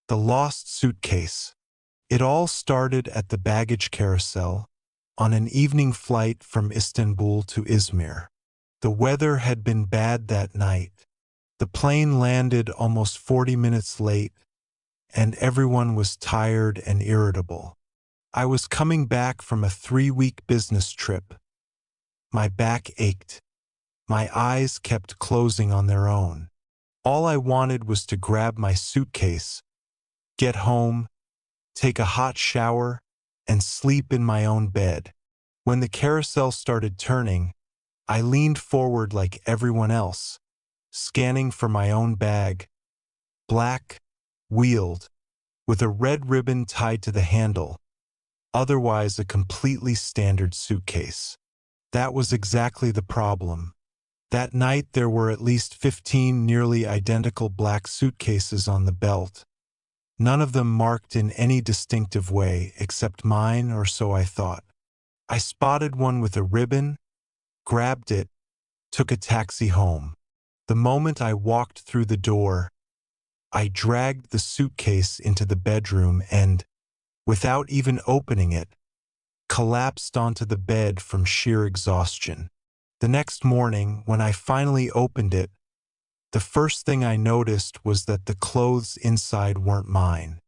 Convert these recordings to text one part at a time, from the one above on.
The Lost Suitcase. It all started at the baggage carousel on an evening flight from Istanbul to Izmir. The weather had been bad that night. The plane landed almost 40 minutes late, and everyone was tired and irritable. I was coming back from a 3-week business trip. My back ached. My eyes kept closing on their own. All I wanted was to grab my suitcase, get home, take a hot shower, and sleep in my own bed. When the carousel started turning, I leaned forward like everyone else, scanning for my own bag. Black, wheeled, with a red ribbon tied to the handle, otherwise a completely standard suitcase. That was exactly the problem. That night there were at least 15 nearly identical black suitcases on the belt, none of them marked in any distinctive way except mine, or so I thought. I spotted one with a ribbon, grabbed it, took a taxi home. The moment I walked through the door, I dragged the suitcase into the bedroom and, without even opening it, collapsed onto the bed from sheer exhaustion. The next morning, when I finally opened it, the first thing I noticed was that the clothes inside weren't mine.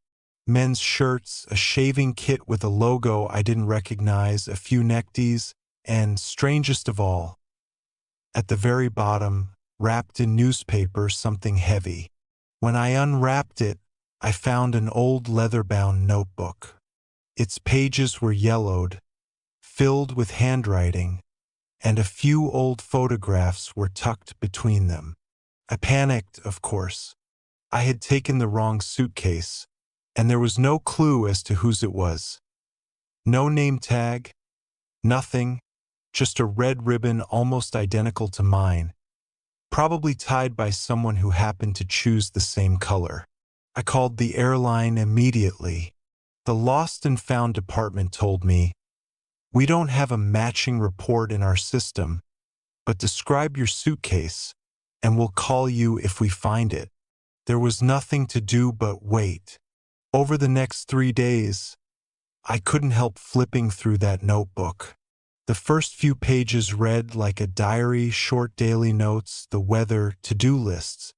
Men's shirts, a shaving kit with a logo I didn't recognize, a few neckties, and, strangest of all, at the very bottom, wrapped in newspaper, something heavy. When I unwrapped it, I found an old leather-bound notebook. Its pages were yellowed, filled with handwriting, and a few old photographs were tucked between them. I panicked, of course. I had taken the wrong suitcase, and there was no clue as to whose it was. No name tag, nothing, just a red ribbon almost identical to mine, probably tied by someone who happened to choose the same color. I called the airline immediately. The lost and found department told me, "We don't have a matching report in our system, but describe your suitcase, and we'll call you if we find it." There was nothing to do but wait. Over the next 3 days, I couldn't help flipping through that notebook. The first few pages read like a diary, short daily notes, the weather, to-do lists.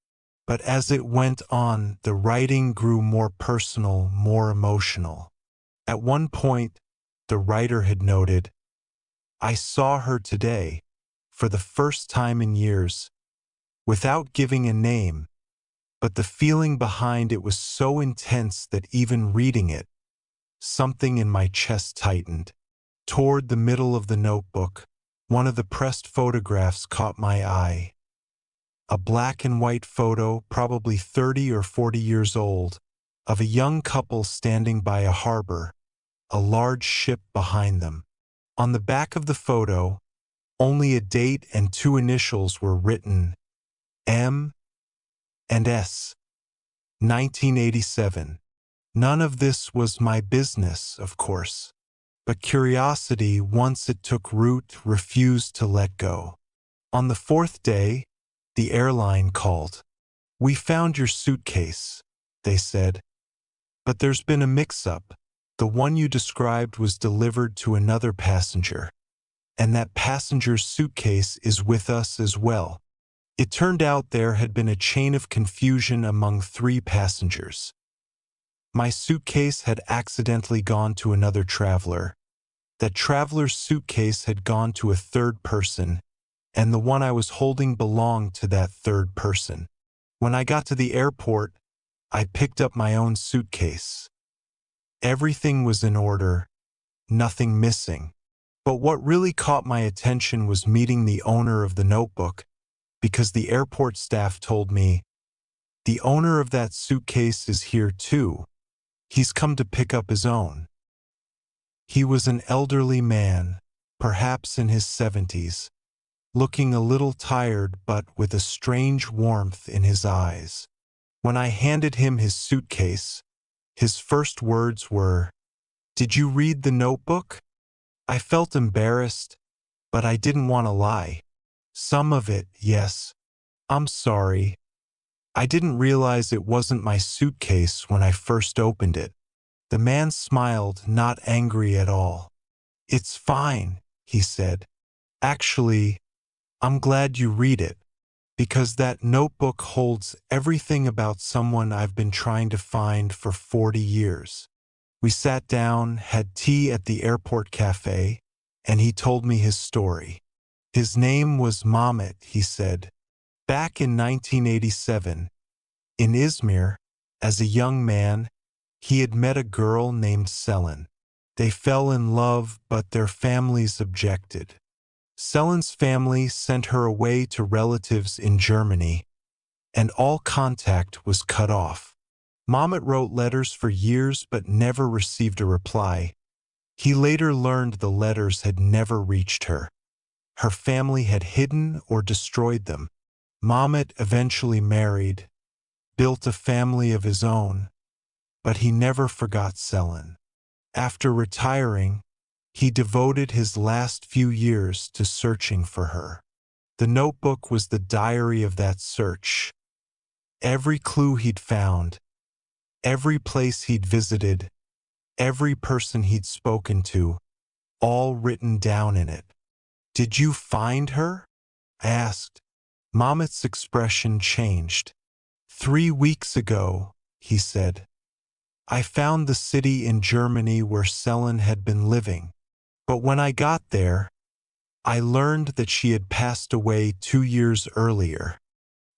But as it went on, the writing grew more personal, more emotional. At one point, the writer had noted, "I saw her today, for the first time in years," without giving a name, but the feeling behind it was so intense that even reading it, something in my chest tightened. Toward the middle of the notebook, one of the pressed photographs caught my eye. A black and white photo, probably 30 or 40 years old, of a young couple standing by a harbor, a large ship behind them. On the back of the photo, only a date and 2 initials were written, M and S, 1987. None of this was my business, of course, but curiosity, once it took root, refused to let go. On the 4th day, the airline called. "We found your suitcase," they said, "but there's been a mix-up. The one you described was delivered to another passenger, and that passenger's suitcase is with us as well." It turned out there had been a chain of confusion among 3 passengers. My suitcase had accidentally gone to another traveler. That traveler's suitcase had gone to a 3rd person, and the one I was holding belonged to that 3rd person. When I got to the airport, I picked up my own suitcase. Everything was in order, nothing missing. But what really caught my attention was meeting the owner of the notebook, because the airport staff told me, "The owner of that suitcase is here too. He's come to pick up his own." He was an elderly man, perhaps in his 70s, looking a little tired but with a strange warmth in his eyes. When I handed him his suitcase, his first words were, "Did you read the notebook?" I felt embarrassed, but I didn't want to lie. "Some of it, yes. I'm sorry." I didn't realize it wasn't my suitcase when I first opened it. The man smiled, not angry at all. It's fine, he said. Actually, I'm glad you read it, because that notebook holds everything about someone I've been trying to find for 40 years. We sat down, had tea at the airport cafe, and he told me his story. His name was Mehmet, he said. Back in 1987, in Izmir, as a young man, he had met a girl named Selin. They fell in love, but their families objected. Selin's family sent her away to relatives in Germany, and all contact was cut off. Mehmet wrote letters for years but never received a reply. He later learned the letters had never reached her. Her family had hidden or destroyed them. Mehmet eventually married, built a family of his own, but he never forgot Selin. After retiring, he devoted his last few years to searching for her. The notebook was the diary of that search. Every clue he'd found, every place he'd visited, every person he'd spoken to, all written down in it. Did you find her? I asked. Mehmet's expression changed. 3 weeks ago, he said. I found the city in Germany where Selin had been living. But when I got there, I learned that she had passed away 2 years earlier.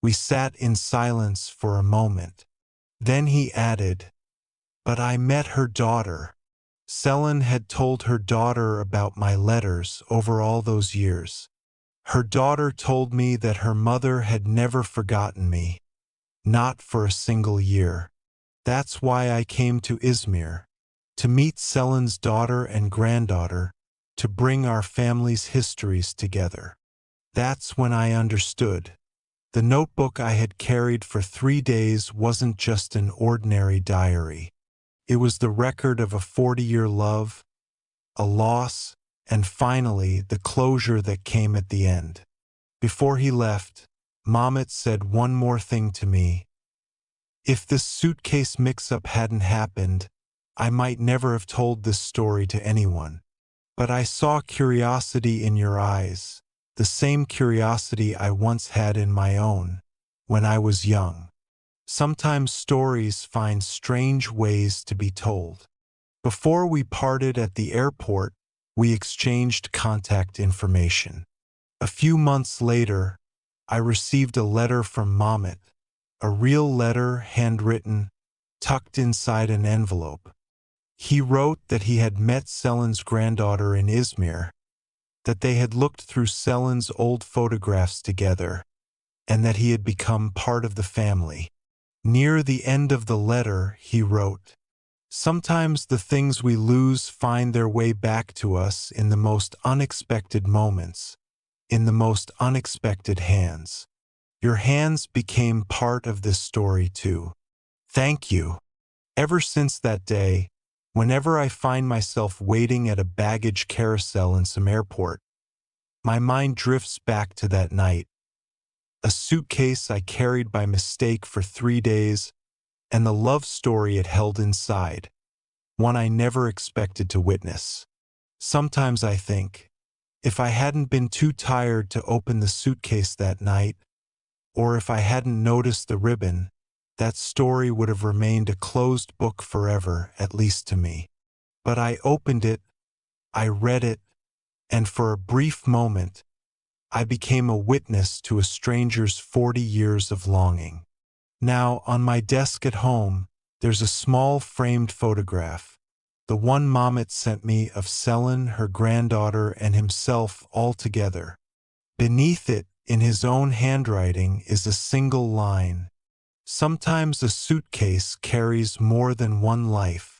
We sat in silence for a moment. Then he added, but I met her daughter. Selin had told her daughter about my letters over all those years. Her daughter told me that her mother had never forgotten me, not for a single year. That's why I came to Izmir, to meet Selin's daughter and granddaughter, to bring our families' histories together. That's when I understood. The notebook I had carried for 3 days wasn't just an ordinary diary. It was the record of a 40-year love, a loss, and finally the closure that came at the end. Before he left, Mehmet said one more thing to me. If this suitcase mix-up hadn't happened, I might never have told this story to anyone. But I saw curiosity in your eyes, the same curiosity I once had in my own, when I was young. Sometimes stories find strange ways to be told. Before we parted at the airport, we exchanged contact information. A few months later, I received a letter from Mehmet, a real letter, handwritten, tucked inside an envelope. He wrote that he had met Selin's granddaughter in Izmir, that they had looked through Selin's old photographs together, and that he had become part of the family. Near the end of the letter, he wrote, sometimes the things we lose find their way back to us in the most unexpected moments, in the most unexpected hands. Your hands became part of this story too. Thank you. Ever since that day, whenever I find myself waiting at a baggage carousel in some airport, my mind drifts back to that night. A suitcase I carried by mistake for 3 days, and the love story it held inside, one I never expected to witness. Sometimes I think, if I hadn't been too tired to open the suitcase that night, or if I hadn't noticed the ribbon, that story would have remained a closed book forever, at least to me. But I opened it, I read it, and for a brief moment, I became a witness to a stranger's 40 years of longing. Now, on my desk at home, there's a small framed photograph, the one Mehmet sent me of Selin, her granddaughter, and himself all together. Beneath it, in his own handwriting, is a single line. Sometimes a suitcase carries more than one life.